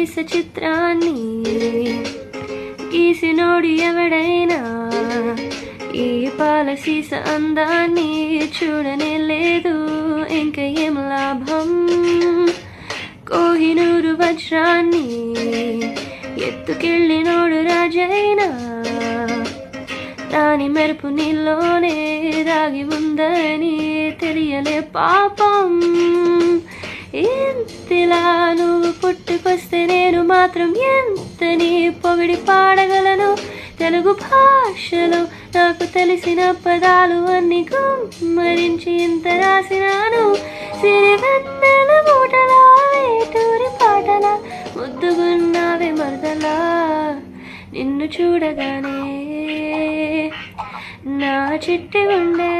గీస చిత్రాన్ని గీసినోడు ఎవడైనా ఈ పాలసీస అందాన్ని చూడనే లేదు ఇంక ఏం లాభం. కోహినూరు వజ్రాన్ని ఎత్తుకెళ్ళినోడు రాజైనా దాని మెరుపు నీలోనే దాగి ఉందని తెలియలే పాపం. ఇంతలా నువ్వు పుట్టుకొస్తే నేను మాత్రం ఎంత నీ పొగిడి పాడగలను. తెలుగు భాషలో నాకు తెలిసిన పదాలు అన్ని గుమ్మరించి ఇంత రాసినాను. సిరివెన్నెల మూటలా వేటూరి పాటలా ముద్దుగున్నావే మరదలా. నిన్ను చూడగానే నా చిట్టి గుండె